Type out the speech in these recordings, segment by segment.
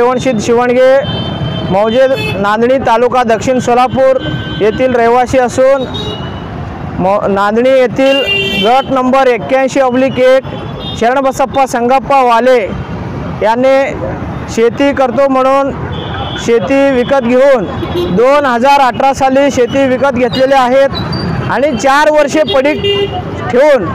देवणशीत शिवणगे मौजे नांदणी तालुका दक्षिण सोलापूर येथील रहिवासी असून नांदणी येथील गट नंबर 81/1 शरणबसप्पा संगप्पा वाले यांनी शेती करतो म्हणून शेती विकत घेऊन 2018 साली शेती विकत घेतलेले आहेत आणि 4 वर्षे पडीक ठेवून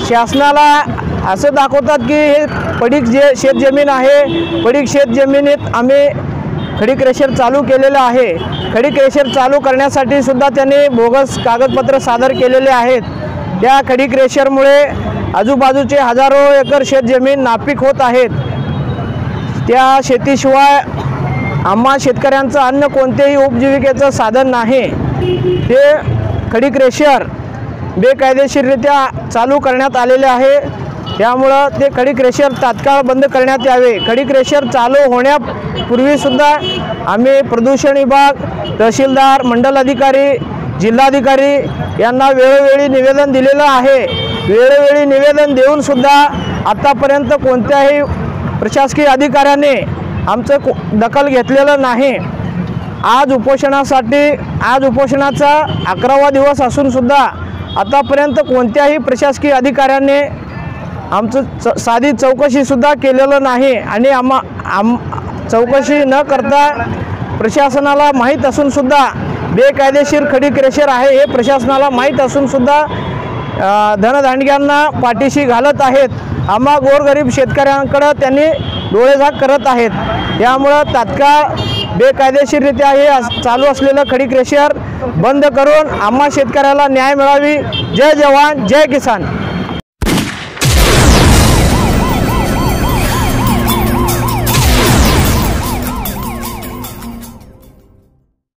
शासनाला असं दाखवतात की हे पडीक जे शेतजमीन आहे, पडीक शेतजमिनीत आम्ही खडी क्रेशर चालू केलेलं आहे। खडी क्रेशर चालू करण्यासाठी सुद्धा त्यांनी बोगस कागदपत्र सादर केलेले आहेत। त्या खडी क्रेशरमुळे आजूबाजूचे हजारो एकर शेतजमीन नापीक होत आहेत। त्या शेतीशिवाय आम्हा शेतकऱ्यांचं अन्न कोणतेही उपजीविकेचं साधन नाही। ते खडी क्रेशर बेकायदेशीररित्या चालू करण्यात आलेले आहे। त्यामुळे ते खडी क्रेशर तात्काळ बंद करण्यात यावे। खडी क्रेशर चालू होण्यापूर्वी सुद्धा आम्ही प्रदूषण विभाग, तहसीलदार, मंडल अधिकारी, जिल्हाधिकारी यांना वेळोवेळी निवेदन दिलेलं आहे। वेळोवेळी निवेदन देऊन सुद्धा आतापर्यंत कोणत्याही प्रशासकीय अधिकाऱ्याने आमचं दखल घेतलेलं नाही। आज उपोषणाचा 11वा दिवस असून सुद्धा आतापर्यंत कोणत्याही प्रशासकीय अधिकाऱ्याने आमचं साधी चौकशी सुद्धा केलेलं नाही आणि चौकशी न करता प्रशासनाला माहीत असून सुद्धा बेकायदेशीर खडी क्रेशर आहे हे प्रशासनाला माहीत असून सुद्धा धनदांडग्यांना पाठीशी घालत आहेत। आम्हा गोरगरीब शेतकऱ्यांकडे त्यांनी डोळेझाक करत आहेत। त्यामुळे तात्काळ बेकायदेशीररित्या हे चालू असलेलं खडी क्रेशर बंद करून आम्हा शेतकऱ्याला न्याय मिळावी। जय जवान जय किसान।